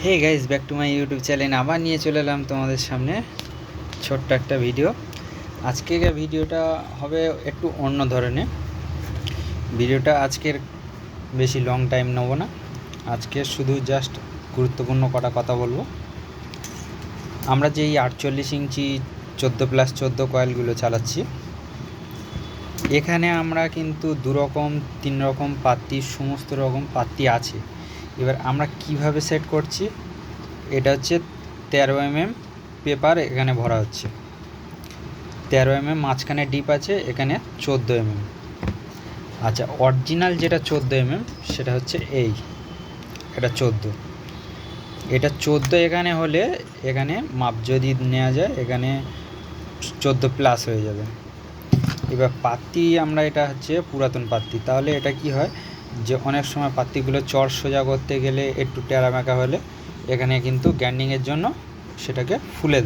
Hey guys, back to my YouTube channel. আবার নিয়ে চলে এলাম তোমাদের সামনে ছোট্ট একটা ভিডিও। আজকের ভিডিওটা হবে একটু অন্য ধরনের ভিডিওটা। আজকের বেশি লং টাইম নেব না, আজকে শুধু জাস্ট গুরুত্বপূর্ণ কটা কথা বলবো। আমরা যেই 48 ইঞ্চি 14+14 কয়েলগুলো চালাচ্ছি, এখানে আমরা কিন্তু দুরকম 3 রকম পাত্তি, সমস্ত রকম পাত্তি আছে। এবার আমরা কিভাবে সেট করছি, এটা হচ্ছে 13 mm পেপার এখানে ভরা হচ্ছে। 13 mm মাঝখানে ডিপ আছে, এখানে 14 mm। আচ্ছা, অরিজিনাল যেটা 14 mm সেটা হচ্ছে এটা 14। এটা 14 এখানে হলে, এখানে মাপ যদি নেওয়া যায় এখানে 14+ হয়ে যাবে। এবার পাত্তি আমরা, এটা হচ্ছে পুরাতন পাত্তি, তাহলে এটা কি হয় যে অনেক সময় পাত্তিগুলো চড় সোজা করতে গেলে একটু টেরামেকা হলে এখানে কিন্তু গ্যান্ডিংয়ের জন্য সেটাকে ফুলে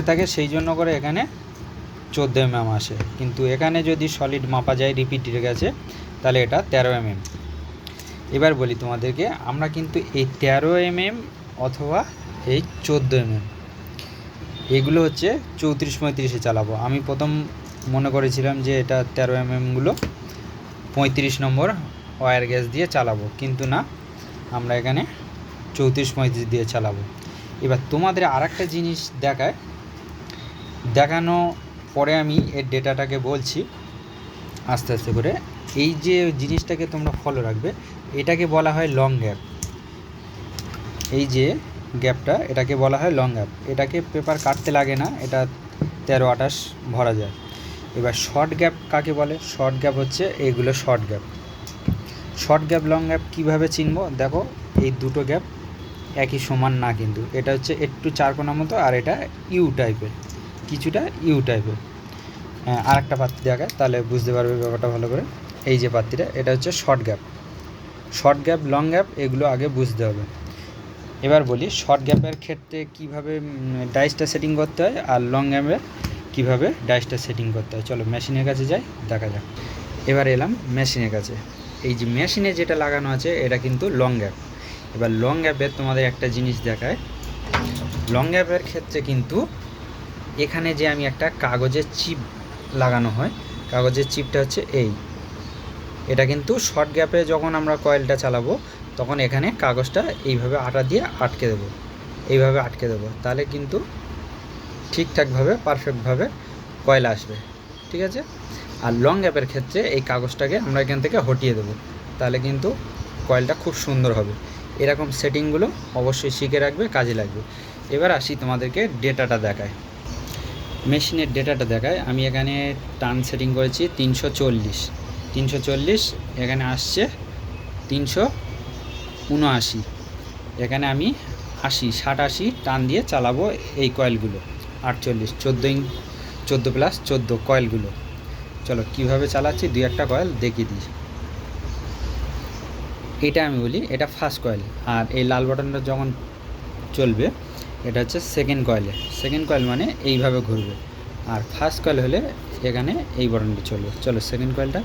থাকে, সেই জন্য করে এখানে 14 mm আসে। কিন্তু এখানে যদি সলিড মাপা যায় রিপিটের কাছে, তাহলে এটা 13 mm। এবার বলি তোমাদেরকে, আমরা কিন্তু এই 13 mm অথবা এই 14 mm এগুলো হচ্ছে 34-35-এ চালাবো। আমি প্রথম মনে করেছিলাম যে এটা 13 mmগুলো 35 নম্বর ওয়্যার গ্যাস দিয়ে চালাবো, কিন্তু না, আমরা এখানে 34-35 দিয়ে চালাবো। এবার তোমাদের আর একটা জিনিস দেখানো পরে আমি এর ডেটাটাকে বলছি আস্তে আস্তে করে। এই যে জিনিসটাকে তোমরা ফলো রাখবে, এটাকে বলা হয় লং গ্যাপ। এই যে গ্যাপটা, এটাকে বলা হয় লং গ্যাপ। এটাকে পেপার কাটতে লাগে না, এটা 13-28 ভরা যায়। এবার শর্ট গ্যাপ কাকে বলে? শর্ট গ্যাপ হচ্ছে এইগুলো শর্ট গ্যাপ। লং গ্যাপ কীভাবে চিনবো? দেখো, এই দুটো গ্যাপ একই সমান না, কিন্তু এটা হচ্ছে একটু চারকোনা মতো, আর এটা ইউ টাইপের, কিছুটা ইউ টাইপের। আর একটা পাত্তি দেখায়, তাহলে বুঝতে পারবে ব্যাপারটা ভালো করে। এই যে পাত্তিটা, এটা হচ্ছে শর্ট গ্যাপ, লং গ্যাপ, এগুলো আগে বুঝতে হবে। এবার বলি শর্ট গ্যাপের ক্ষেত্রে কিভাবে ডাইসটা সেটিং করতে হয়, আর লং গ্যাপের কীভাবে ডাইসটা সেটিং করতে হয়। চলো মেশিনের কাছে যাই, দেখা যাক। এবার এলাম মেশিনের কাছে। এই যে মেশিনে যেটা লাগানো আছে, এটা কিন্তু লং গ্যাপ। এবার লং গ্যাপের তোমাদের একটা জিনিস দেখায়। লং গ্যাপের ক্ষেত্রে কিন্তু এখানে যে আমি একটা কাগজের চিপ লাগানো হয়, কাগজের চিপটা হচ্ছে এটা কিন্তু শর্ট গ্যাপে যখন আমরা কয়েলটা চালাবো, তখন এখানে কাগজটা এইভাবে আটা দিয়ে এইভাবে আটকে দেবো, তাহলে কিন্তু ঠিকঠাকভাবে পারফেক্টভাবে কয়েল আসবে, ঠিক আছে। আর লং গ্যাপের ক্ষেত্রে এই কাগজটাকে আমরা এখান থেকে হটিয়ে দেবো, তাহলে কিন্তু কয়েলটা খুব সুন্দর হবে। এরকম সেটিংগুলো অবশ্যই শিখে রাখবে, কাজে লাগবে। এবার আসি তোমাদেরকে ডেটাটা দেখায়, মেশিনের ডেটাটা দেখায়। আমি এখানে টার্ন সেটিং করেছি 340, এখানে আসছে 379। এখানে আমি 60-80 টান দিয়ে চালাবো এই কয়েলগুলো, 48 14+14 কয়েলগুলো। চলো কীভাবে চালাচ্ছি, 2-1 কয়েল দেখিয়ে দিই। এটা আমি বলি, এটা ফার্স্ট কয়েল, আর এই লাল বাটনটা যখন চলবে, এটা হচ্ছে সেকেন্ড কয়েল মানে এইভাবে ঘুরবে। আর ফার্স্ট কয়েল হলে এখানে এই বাটনটা চলবে। চলো সেকেন্ড কয়েলটা,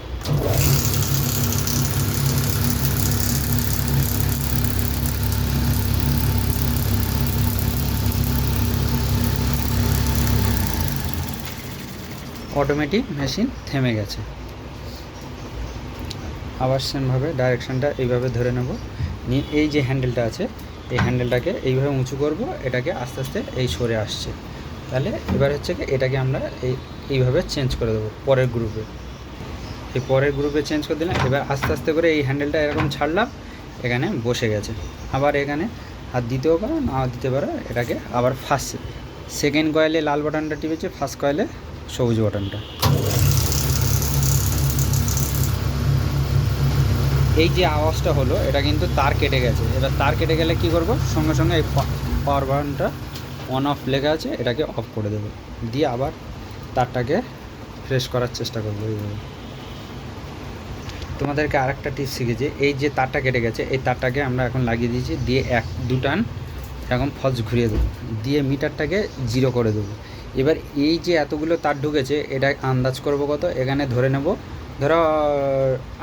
অটোমেটিক মেশিন থেমে গেছে। আবার সেমভাবে ডাইরেকশানটা এইভাবে ধরে নেব, নিয়ে এই যে হ্যান্ডেলটা আছে, এই হ্যান্ডেলটাকে এইভাবে উঁচু করব, এটাকে আস্তে আস্তে এই সরে আসছে। তাহলে এবার হচ্ছে কি, এটাকে আমরা এইভাবে চেঞ্জ করে দেবো পরের গ্রুপে চেঞ্জ করে দিলাম। এবার আস্তে আস্তে করে এই হ্যান্ডেলটা এরকম ছাড়লাম, এখানে বসে গেছে। আবার এখানে হাত দিতেও পারো, নাও দিতে পারো। এটাকে আবার সেকেন্ড কয়েলে লাল বাটনটা টিপেছে, ফার্স্ট কয়েলে সবুজ বাটনটা। এই যে আওয়াজটা হলো, এটা কিন্তু তার কেটে গেছে। এবার তার কেটে গেলে কি করব, সঙ্গে সঙ্গে এই পাওয়ার বাটনটা অন অফ লেখা আছে, এটাকে অফ করে দেবো, দিয়ে আবার তারটাকে ফ্রেশ করার চেষ্টা করবো। এইভাবে তোমাদেরকে আরেকটা টিপস শিখেছি। এই যে তারটা কেটে গেছে, এই তারটাকে আমরা এখন লাগিয়ে দিয়েছি, দিয়ে 1-2 টান এরকম ফলস ঘুরিয়ে দেবো, দিয়ে মিটারটাকে 0 করে দেবো। এবার এই যে এতগুলো তার ঢুকেছে, এটা আন্দাজ করব কত, এখানে ধরে নেব, ধরো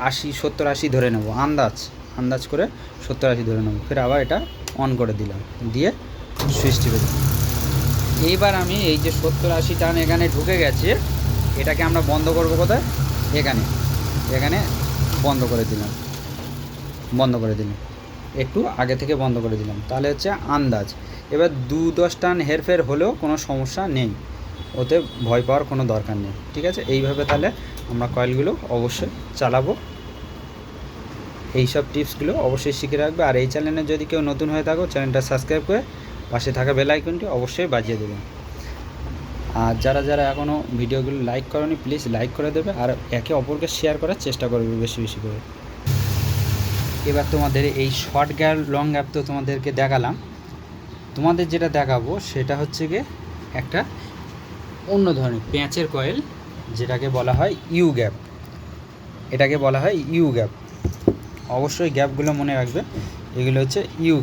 70-80 ধরে নেব, আন্দাজ করে 70-80 ধরে নেবো, ফের আবার এটা অন করে দিলাম, দিয়ে সুইচ টিপে দিলাম। এইবার আমি এই যে 70-80 টান এখানে ঢুকে গেছে, এটাকে আমরা বন্ধ করবো কোথায়, এখানে বন্ধ করে দিলাম, একটু আগে থেকে বন্ধ করে দিলাম, তাহলে হচ্ছে আন্দাজ। এবার 2-10 টান হেরফের হলেও কোনো সমস্যা নেই, ওতে ভয় পাওয়ার কোনো দরকার নেই, ঠিক আছে। এইভাবে তাহলে আমরা কয়েলগুলো অবশ্যই চালাবো। এইসব টিপসগুলো অবশ্যই শিখে রাখবে। আর এই চ্যানেলে যদি কেউ নতুন হয়ে থাকো, চ্যানেলটা সাবস্ক্রাইব করে পাশে থাকা বেল আইকনটি অবশ্যই বাজিয়ে দেবেন। আর যারা যারা এখনও ভিডিওগুলো লাইক করোনি, প্লিজ লাইক করে দেবে, আর একে অপরকে শেয়ার করার চেষ্টা করবে বেশি বেশি করে। এবার তোমাদের এই শর্ট গ্যাপ লং গ্যাপ তো তোমাদেরকে দেখালাম, তোমাদের যেটা দেখাবো সেটা হচ্ছে গিয়ে একটা অন্য ধরনের প্যাঁচের কয়েল, যেটাকে বলা হয় ইউ গ্যাপ। এটাকে বলা হয় ইউ গ্যাপ, অবশ্যই গ্যাপগুলো মনে রাখবে। এগুলো হচ্ছে ইউ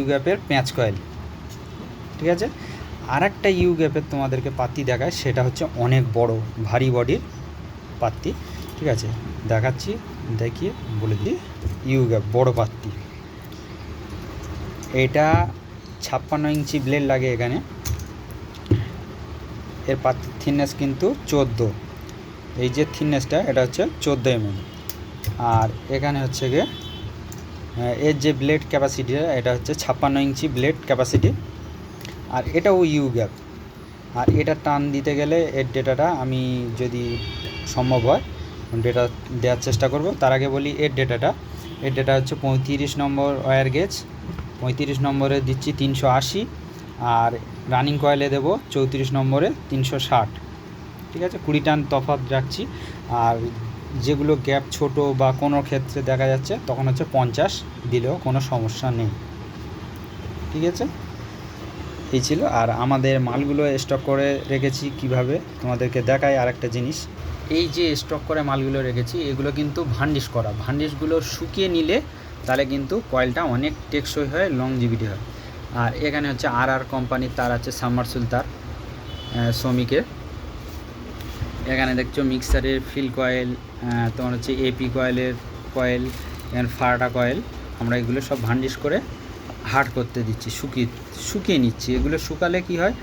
গ্যাপের প্যাঁচ কয়েল, ঠিক আছে। আর একটা ইউ গ্যাপের তোমাদেরকে পাত্তি দেখায়, সেটা হচ্ছে অনেক বড় ভারী বডির পাত্তি, ঠিক আছে। দেখাচ্ছি, দেখিয়ে বলে দিই। ইউ গ্যাপ বড় পাত্তি, এটা 56 ইঞ্চি ব্লেড লাগে এখানে। এর পাত্তির থিকনেস কিন্তু 14, এই যে থিকনেসটা এটা হচ্ছে 14 mm। আর এখানে হচ্ছে গিয়ে এর যে ব্লেড ক্যাপাসিটি, এটা হচ্ছে 56 ইঞ্চি ব্লেড ক্যাপাসিটি। আর এটাও ইউ গ্যাপ। আর এটা টান দিতে গেলে এর ডেটাটা আমি যদি সম্ভব হয় ডেটা দেওয়ার চেষ্টা করব। তার আগে বলি এর ডেটা হচ্ছে 35 নম্বর ওয়্যার গেজ, 35 নম্বরে দিচ্ছি 380, আর রানিং কয়েলে দেব 34 নম্বরে 360, ঠিক আছে। 20 টান তফাৎ রাখছি। আর যেগুলো গ্যাপ ছোট বা কোনো ক্ষেত্রে দেখা যাচ্ছে, তখন হচ্ছে 50 দিলেও কোনো সমস্যা নেই, ঠিক আছে। এই ছিল। আর আমাদের মালগুলো স্টক করে রেখেছি কিভাবে তোমাদেরকে দেখাই। আর একটা জিনিস, এই যে স্টক করে মালগুলো রেখেছি, এগুলো কিন্তু ভান্ডিশ করা, ভান্ডিশগুলো শুকিয়ে নিলে তাহলে কিন্তু কয়েলটা অনেক টেকসই হয়, লংজিভিটি হয়। আর এখানে হচ্ছে আর কোম্পানির তার আছে, সাবমার্সিবল তার শ্রমিকের। এখানে দেখছো মিক্সারের ফিল কয়েল, তোমার হচ্ছে এপি কয়েলের কয়েল, এখানে ফারাটা কয়েল। আমরা এগুলো সব ভান্ডিশ করে হার্ড করতে দিচ্ছি, শুকিয়ে নিচ্ছি। এগুলো শুকালে কি হয়,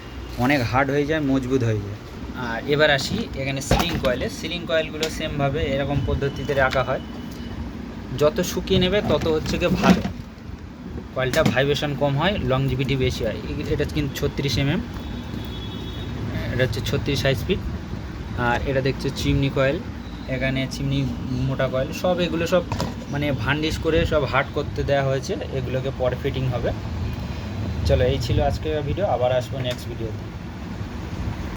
অনেক হার্ড হয়ে যায়, মজবুত হয়ে যায়। আর এবার আসি এখানে সিলিং কয়েলগুলো সেমভাবে এরকম পদ্ধতিতে রাখা হয়। যত শুকিয়ে নেবে তত হচ্ছে গিয়ে ভালো, কয়েলটা ভাইব্রেশন কম হয়, লংজিভিটি বেশি হয়। এটা কিন্তু 36 mm, এটা হচ্ছে 36 হাই স্পিড। আর এটা দেখছো চিমনি কয়েল, এখানে চিমনি মোটা কয়েল, সব এগুলো সব মানে ভান্ডিশ করে সব হার্ড করতে দেওয়া হয়েছে, এগুলোকে পরে ফিটিং হবে। চলো, এই ছিল আজকের ভিডিও, আবার আসবো নেক্সট ভিডিওতে।